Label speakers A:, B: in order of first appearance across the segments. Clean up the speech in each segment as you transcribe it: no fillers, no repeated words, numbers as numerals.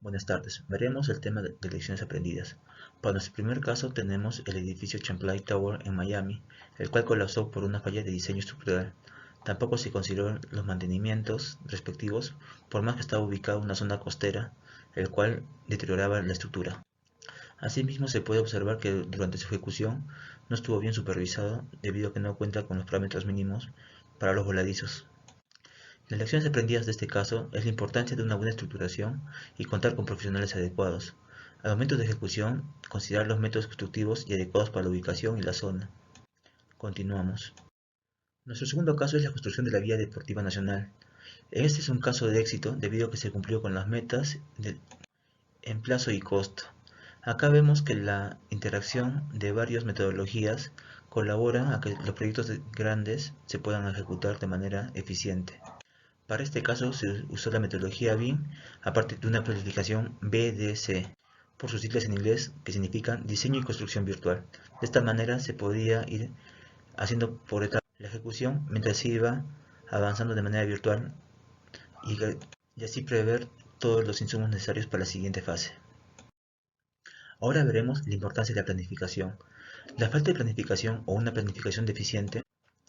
A: Buenas tardes. Veremos el tema de lecciones aprendidas. Para nuestro primer caso tenemos el edificio Champlain Tower en Miami, el cual colapsó por una falla de diseño estructural. Tampoco se consideraron los mantenimientos respectivos, por más que estaba ubicado en una zona costera, el cual deterioraba la estructura. Asimismo, se puede observar que durante su ejecución no estuvo bien supervisado debido a que no cuenta con los parámetros mínimos para los voladizos. Las lecciones aprendidas de este caso es la importancia de una buena estructuración y contar con profesionales adecuados. Al momento de ejecución, considerar los métodos constructivos y adecuados para la ubicación y la zona. Continuamos. Nuestro segundo caso es la construcción de la Vía Deportiva Nacional. Este es un caso de éxito debido a que se cumplió con las metas en plazo y costo. Acá vemos que la interacción de varias metodologías colabora a que los proyectos grandes se puedan ejecutar de manera eficiente. Para este caso se usó la metodología BIM a partir de una planificación BDC, por sus siglas en inglés, que significan Diseño y Construcción Virtual. De esta manera se podía ir haciendo por etapas la ejecución mientras se iba avanzando de manera virtual y, y así prever todos los insumos necesarios para la siguiente fase. Ahora veremos la importancia de la planificación. La falta de planificación o una planificación deficiente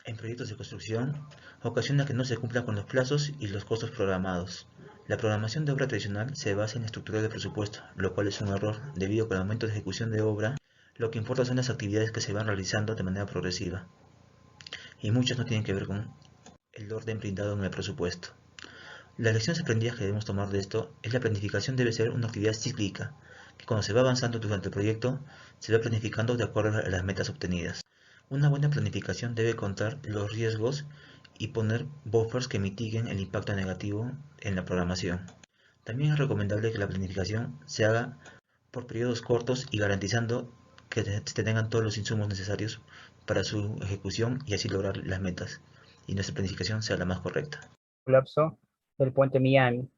A: en proyectos de construcción ocasiona que no se cumplan con los plazos y los costos programados. La programación de obra tradicional se basa en la estructura de presupuesto, lo cual es un error debido a que al momento de ejecución de obra lo que importa son las actividades que se van realizando de manera progresiva y muchas no tienen que ver con el orden brindado en el presupuesto. Las lecciones aprendidas que debemos tomar de esto es la planificación debe ser una actividad cíclica, que cuando se va avanzando durante el proyecto se va planificando de acuerdo a las metas obtenidas. Una buena planificación debe contar los riesgos y poner buffers que mitiguen el impacto negativo en la programación. También es recomendable que la planificación se haga por periodos cortos y garantizando que se tengan todos los insumos necesarios para su ejecución y así lograr las metas y nuestra planificación sea la más correcta.
B: Colapso del puente Miami.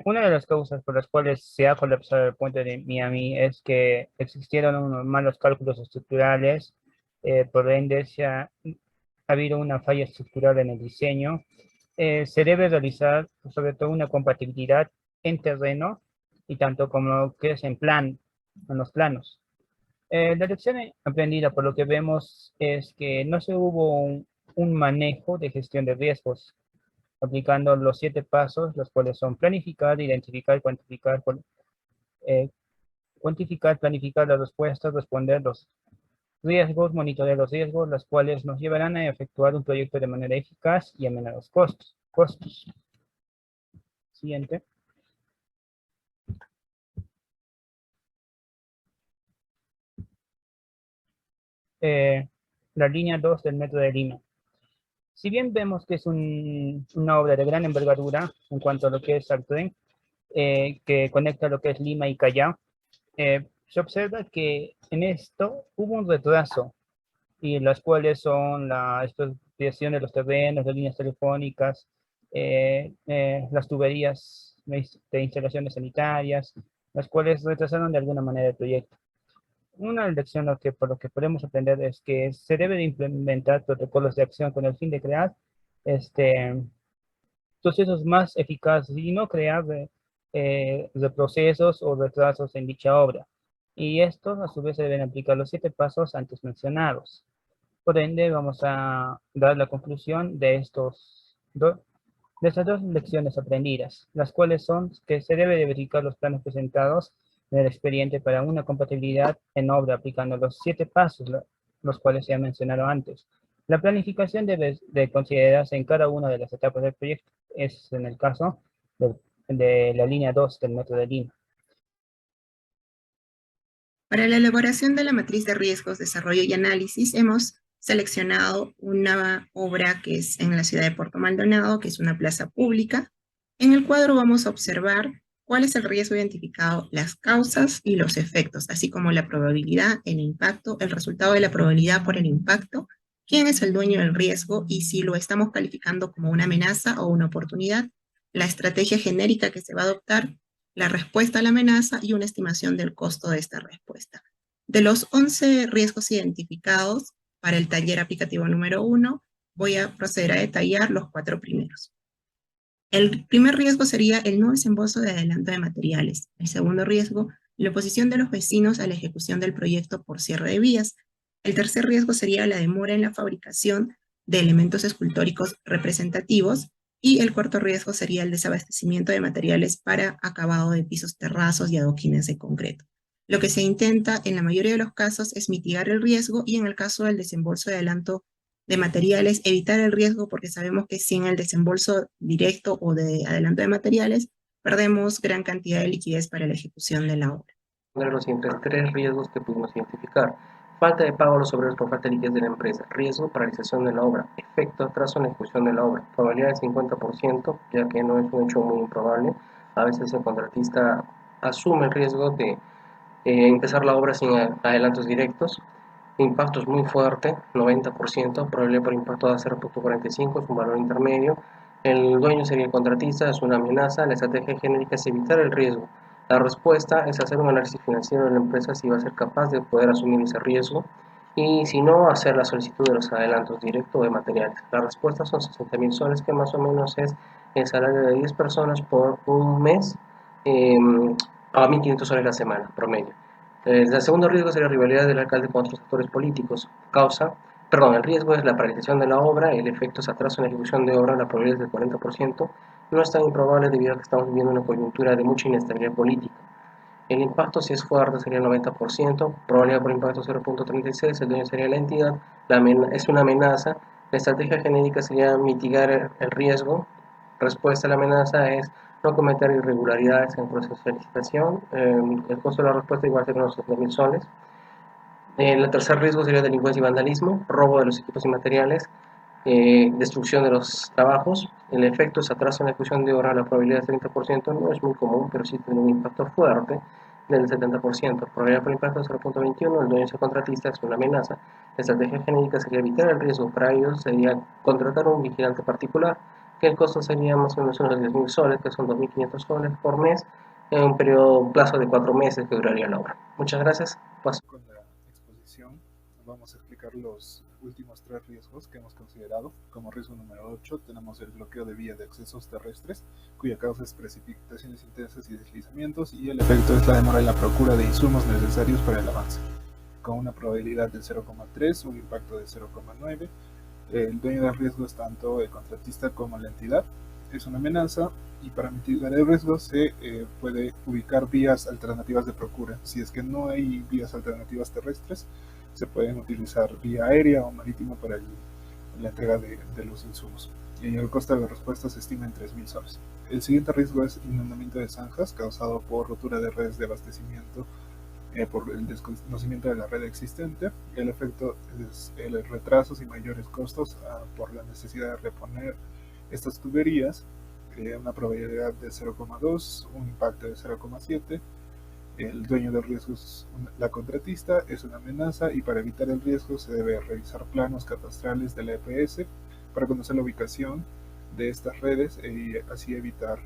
B: Una de las causas por las cuales se ha colapsado el puente de Miami es que existieron unos malos cálculos estructurales, por ende ha habido una falla estructural en el diseño. Se debe realizar sobre todo una compatibilidad en terreno y tanto como lo que es en los planos. La lección aprendida por lo que vemos es que no se hubo un manejo de gestión de riesgos aplicando los 7 pasos, los cuales son planificar, identificar, eh, cuantificar, planificar las respuestas, responder los riesgos, monitorear los riesgos, las cuales nos llevarán a efectuar un proyecto de manera eficaz y a menores costos. Siguiente. Eh, la línea 2 del Metro de Lima. Si bien vemos que es una obra de gran envergadura en cuanto a lo que es el tren, que conecta lo que es Lima y Callao, se observa que en esto hubo un retraso, y las cuales son la expropiación de los terrenos, las líneas telefónicas, las tuberías de instalaciones sanitarias, las cuales retrasaron de alguna manera el proyecto. Una lección por lo que podemos aprender es que se debe de implementar protocolos de acción con el fin de crear procesos más eficaces y no crear retrocesos o retrasos en dicha obra. Y estos a su vez se deben aplicar los 7 pasos antes mencionados. Por ende, vamos a dar la conclusión de estas dos lecciones aprendidas, las cuales son que se debe de verificar los planos presentados en el expediente para una compatibilidad en obra aplicando los 7 pasos, los cuales se han mencionado antes. La planificación debe de considerarse en cada una de las etapas del proyecto. Es en el caso de la línea 2 del Metro de Lima.
C: Para la elaboración de la matriz de riesgos, desarrollo y análisis, hemos seleccionado una obra que es en la ciudad de Puerto Maldonado, que es una plaza pública. En el cuadro vamos a observar cuál es el riesgo identificado, las causas y los efectos, así como la probabilidad, el impacto, el resultado de la probabilidad por el impacto, quién es el dueño del riesgo y si lo estamos calificando como una amenaza o una oportunidad, la estrategia genérica que se va a adoptar, la respuesta a la amenaza y una estimación del costo de esta respuesta. De los 11 riesgos identificados para el taller aplicativo número 1, voy a proceder a detallar los 4 primeros. El primer riesgo sería el no desembolso de adelanto de materiales. El segundo riesgo, la oposición de los vecinos a la ejecución del proyecto por cierre de vías. El tercer riesgo sería la demora en la fabricación de elementos escultóricos representativos. Y el cuarto riesgo sería el desabastecimiento de materiales para acabado de pisos, terrazos y adoquines de concreto. Lo que se intenta en la mayoría de los casos es mitigar el riesgo y en el caso del desembolso de adelanto de materiales, evitar el riesgo porque sabemos que sin el desembolso directo o de adelanto de materiales, perdemos gran cantidad de liquidez para la ejecución de la obra.
D: Los siguientes tres riesgos que pudimos identificar. Falta de pago a los obreros por falta de liquidez de la empresa. Riesgo, paralización de la obra. Efecto, atraso en la ejecución de la obra. Probabilidad del 50%, ya que no es un hecho muy improbable. A veces el contratista asume el riesgo de empezar la obra sin adelantos directos. Impacto es muy fuerte, 90%, probabilidad por impacto de 0.45, es un valor intermedio. El dueño sería el contratista, es una amenaza. La estrategia genérica es evitar el riesgo. La respuesta es hacer un análisis financiero de la empresa si va a ser capaz de poder asumir ese riesgo y si no, hacer la solicitud de los adelantos directos de materiales. La respuesta son 60.000 soles, que más o menos es el salario de 10 personas por un mes, a 1.500 soles la semana, promedio. El segundo riesgo sería la rivalidad del alcalde con otros actores políticos. El riesgo es la paralización de la obra, el efecto es atraso en la ejecución de obra, la probabilidad es del 40%, no es tan improbable debido a que estamos viviendo una coyuntura de mucha inestabilidad política. El impacto, si es fuerte, sería el 90%, probabilidad por impacto 0.36, el dueño sería la entidad, es una amenaza. La estrategia genérica sería mitigar el riesgo. Respuesta a la amenaza es no cometer irregularidades en el proceso de licitación. El costo de la respuesta igual sería unos 7.000 soles. El tercer riesgo sería delincuencia y vandalismo, robo de los equipos y materiales, destrucción de los trabajos. El efecto es atraso en la ejecución de obra, la probabilidad es 30%, no es muy común, pero sí tiene un impacto fuerte del 70%. Probabilidad por impacto 0.21, el dueño es el contratista, es una amenaza. La estrategia genérica sería evitar el riesgo. Para ello sería contratar un vigilante particular, que el costo sería más o menos unos 10.000 soles, que son 2.500 soles por mes, en un plazo de 4 meses que duraría la obra. Muchas gracias. Paso.
E: Con la exposición vamos a explicar los últimos tres riesgos que hemos considerado. Como riesgo número 8 tenemos el bloqueo de vía de accesos terrestres, cuya causa es precipitaciones intensas y deslizamientos, y el efecto es la demora en la procura de insumos necesarios para el avance, con una probabilidad de 0,3, un impacto de 0,9. El dueño del riesgo es tanto el contratista como la entidad. Es una amenaza y para mitigar el riesgo se puede ubicar vías alternativas de procura. Si es que no hay vías alternativas terrestres, se pueden utilizar vía aérea o marítima para la entrega de los insumos. Y el costo de la respuesta se estima en 3.000 soles. El siguiente riesgo es inundamiento de zanjas causado por rotura de redes de abastecimiento por el desconocimiento de la red existente. El efecto es retrasos y mayores costos por la necesidad de reponer estas tuberías, una probabilidad de 0,2, un impacto de 0,7. El dueño del riesgo es la contratista, es una amenaza, y para evitar el riesgo se debe revisar planos catastrales de la EPS para conocer la ubicación de estas redes y así evitar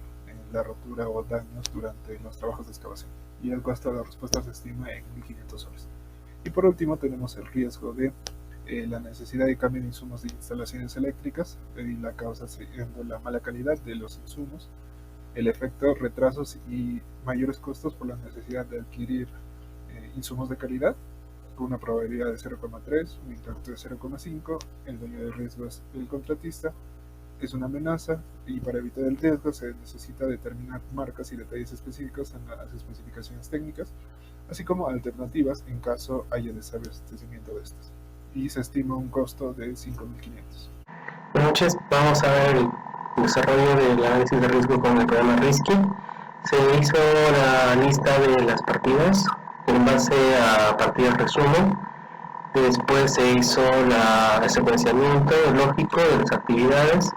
E: la rotura o daños durante los trabajos de excavación. Y el costo de la respuesta se estima en 1.500 soles. Y por último tenemos el riesgo de la necesidad de cambio de insumos de instalaciones eléctricas, y la causa siendo la mala calidad de los insumos, el efecto retrasos y mayores costos por la necesidad de adquirir insumos de calidad, con una probabilidad de 0,3, un impacto de 0,5. El dueño del riesgo es el contratista, es una amenaza, y para evitar el riesgo se necesita determinar marcas y detalles específicos en las especificaciones técnicas, así como alternativas en caso haya desabastecimiento de estas. Y se estima un costo de 5.500.
D: Buenas noches, vamos a ver el desarrollo del análisis de riesgo con el programa Risky. Se hizo la lista de las partidas en base a partidas resumen. Después se hizo el secuenciamiento lógico de las actividades.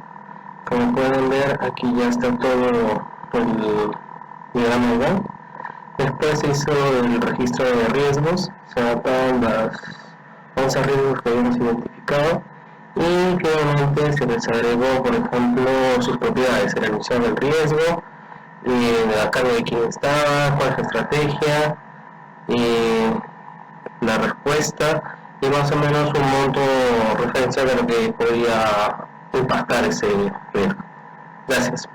D: Como pueden ver, aquí ya está todo el diagrama igual. Después se hizo el registro de riesgos, se adaptaron las 11 riesgos que habíamos identificado, y finalmente se les agregó, por ejemplo, sus propiedades, el enunciado del riesgo, a cargo de quién estaba, cuál es la estrategia, la respuesta, y más o menos un monto referencial de lo que podía impactar ese riesgo. Gracias.